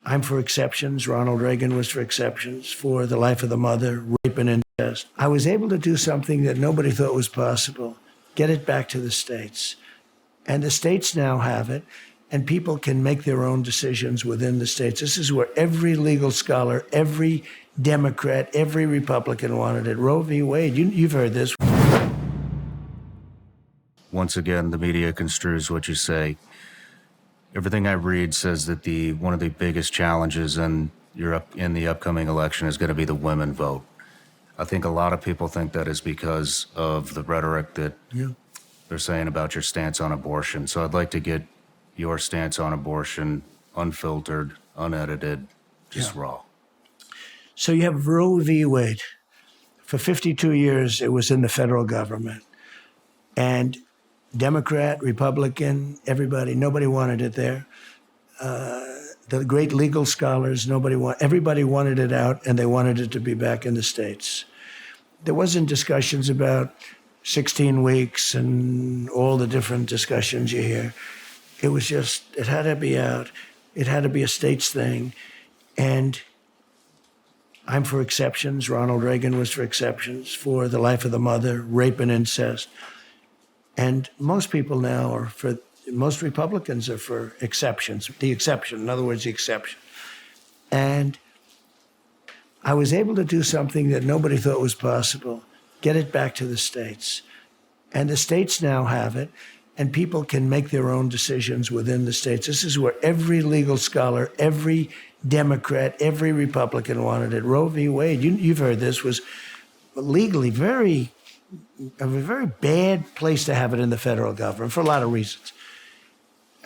I'm for exceptions. Ronald Reagan was for exceptions, for the life of the mother, rape and incest. I was able to do something that nobody thought was possible, get it back to the states. And the states now have it, and people can make their own decisions within the states. This is where every legal scholar, every Democrat, every Republican wanted it. Roe v. Wade, you've heard this. Once again, the media construes what you say. Everything I read says that one of the biggest challenges in the upcoming election is going to be the women vote. I think a lot of people think that is because of the rhetoric that they're saying about your stance on abortion. So I'd like to get your stance on abortion, unfiltered, unedited, just raw. So you have Roe v. Wade. For 52 years, it was in the federal government. And Democrat, Republican, nobody wanted it there. The great legal scholars, everybody wanted it out, and they wanted it to be back in the states. There wasn't discussions about 16 weeks and all the different discussions you hear. It was just, it had to be out. It had to be a states thing. And I'm for exceptions. Ronald Reagan was for exceptions, for the life of the mother, rape and incest. And most people now most Republicans are for exceptions, the exception, in other words, the exception. And I was able to do something that nobody thought was possible, get it back to the states. And the states now have it, and people can make their own decisions within the states. This is where every legal scholar, every Democrat, every Republican wanted it. Roe v. Wade, you've heard this, was legally a very bad place to have it in the federal government for a lot of reasons.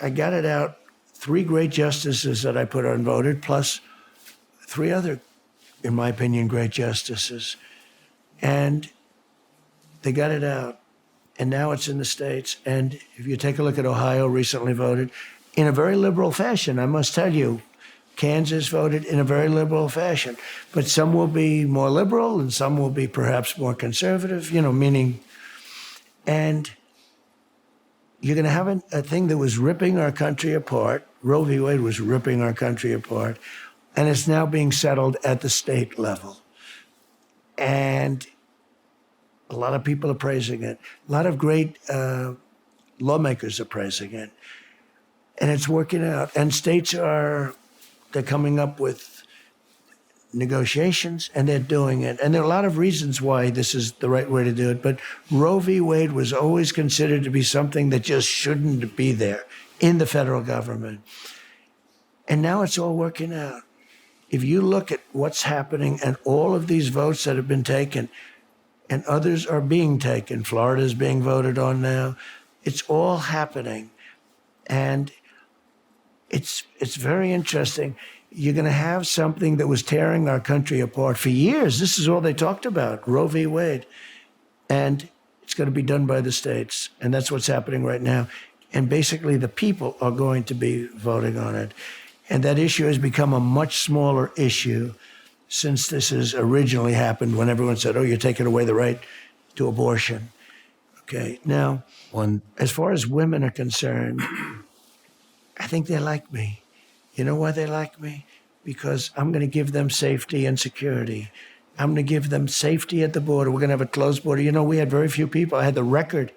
I got it out. 3 great justices that I put on voted, plus 3 other, in my opinion, great justices. And they got it out. And now it's in the states. And if you take a look at Ohio, recently voted in a very liberal fashion, I must tell you. Kansas voted in a very liberal fashion. But some will be more liberal and some will be perhaps more conservative, meaning. And you're going to have a thing that was ripping our country apart. Roe v. Wade was ripping our country apart. And it's now being settled at the state level. And a lot of people are praising it. A lot of great lawmakers are praising it. And it's working out. And states they're coming up with negotiations, and they're doing it. And there are a lot of reasons why this is the right way to do it. But Roe v. Wade was always considered to be something that just shouldn't be there in the federal government. And now it's all working out. If you look at what's happening and all of these votes that have been taken, and others are being taken, Florida's being voted on now, it's all happening. And it's very interesting. You're going to have something that was tearing our country apart for years. This is all they talked about, Roe v. Wade. And it's going to be done by the states. And that's what's happening right now. And basically the people are going to be voting on it. And that issue has become a much smaller issue since this has originally happened, when everyone said, you're taking away the right to abortion. Okay, now, as far as women are concerned, I think they like me. You know why they like me? Because I'm going to give them safety and security. I'm going to give them safety at the border. We're going to have a closed border. We had very few people. I had the record.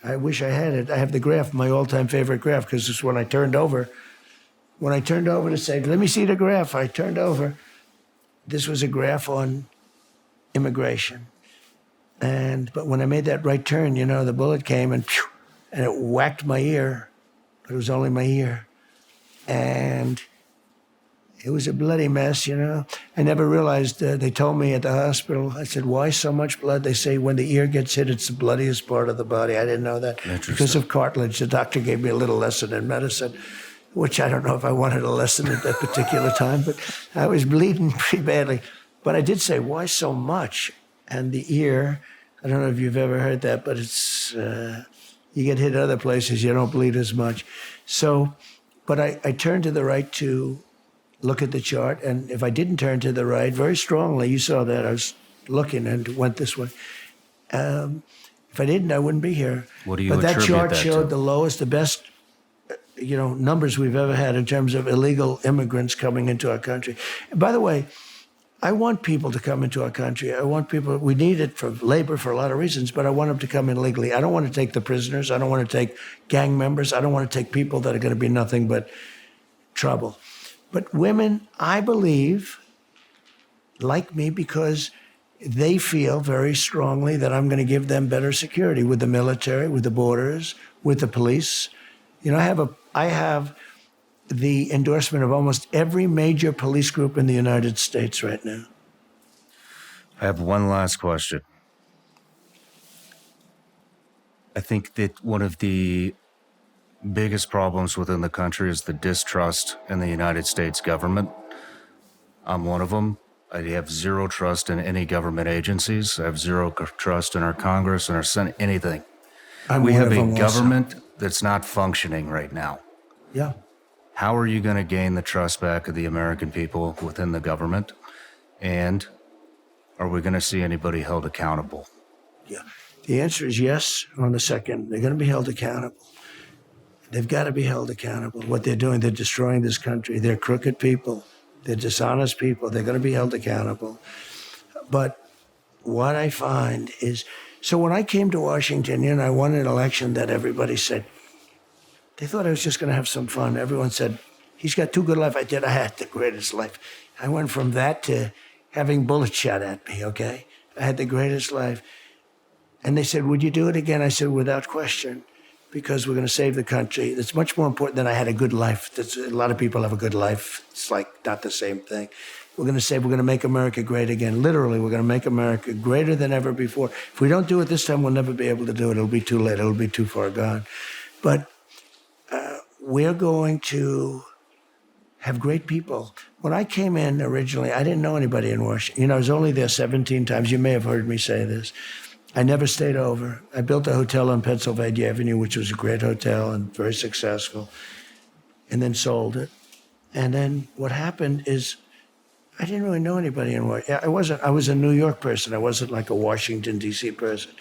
I wish I had it. I have the graph, my all-time favorite graph, because this is when I turned over. When I turned over to say, let me see the graph, I turned over. This was a graph on immigration. But when I made that right turn, the bullet came and it whacked my ear. But it was only my ear. And it was a bloody mess, I never realized, they told me at the hospital, I said, why so much blood? They say when the ear gets hit, it's the bloodiest part of the body. I didn't know that. Because of cartilage. The doctor gave me a little lesson in medicine, which I don't know if I wanted a lesson at that particular time, but I was bleeding pretty badly. But I did say, why so much? And the ear, I don't know if you've ever heard that, but it's, you get hit other places, you don't bleed as much. So, but I turned to the right to look at the chart, and if I didn't turn to the right, very strongly, you saw that, I was looking and went this way. If I didn't, I wouldn't be here. What do you But that attribute chart that showed to? the lowest, the best numbers we've ever had in terms of illegal immigrants coming into our country. And by the way, I want people to come into our country. We need it for labor for a lot of reasons, but I want them to come in legally. I don't want to take the prisoners. I don't want to take gang members. I don't want to take people that are going to be nothing but trouble. But women, I believe, like me because they feel very strongly that I'm going to give them better security with the military, with the borders, with the police. I have the endorsement of almost every major police group in the United States right now. I have one last question. I think that one of the biggest problems within the country is the distrust in the United States government. I'm one of them. I have zero trust in any government agencies. I have zero trust in our Congress and our Senate, anything. We have a government that's not functioning right now. Yeah. How are you going to gain the trust back of the American people within the government? And are we going to see anybody held accountable? Yeah. The answer is yes on the second. They're going to be held accountable. They've got to be held accountable. What they're doing, they're destroying this country. They're crooked people. They're dishonest people. They're going to be held accountable. But what I find is, so when I came to Washington, I won an election that everybody said, they thought I was just going to have some fun. Everyone said, he's got too good a life. I did. I had the greatest life. I went from that to having bullets shot at me, okay? I had the greatest life. And they said, would you do it again? I said, without question, because we're going to save the country. It's much more important than I had a good life. A lot of people have a good life. It's like not the same thing. We're going to make America great again. Literally, we're going to make America greater than ever before. If we don't do it this time, we'll never be able to do it. It'll be too late. It'll be too far gone. But we're going to have great people. When I came in originally, I didn't know anybody in Washington. I was only there 17 times. You may have heard me say this. I never stayed over. I built a hotel on Pennsylvania Avenue, which was a great hotel and very successful, and then sold it. And then what happened is I didn't really know anybody in Washington. I was a New York person. I wasn't like a Washington, D.C. person.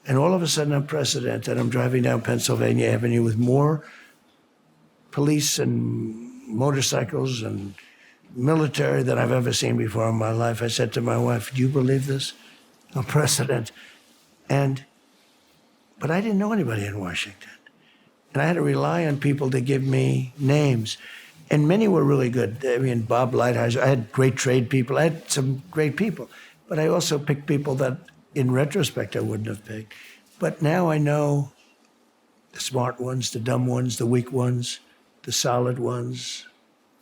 And all of a sudden, I'm president, and I'm driving down Pennsylvania Avenue with more police and motorcycles and military than I've ever seen before in my life. I said to my wife, do you believe this? I'm president. But I didn't know anybody in Washington. And I had to rely on people to give me names. And many were really good. I mean, Bob Lighthizer, I had great trade people. I had some great people. But I also picked people that, in retrospect, I wouldn't have picked. But now I know the smart ones, the dumb ones, the weak ones, the solid ones,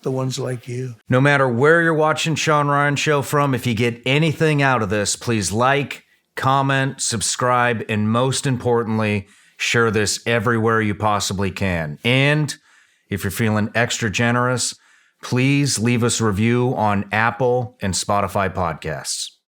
the ones like you. No matter where you're watching Shawn Ryan Show from, if you get anything out of this, please like, comment, subscribe, and most importantly, share this everywhere you possibly can. And if you're feeling extra generous, please leave us a review on Apple and Spotify podcasts.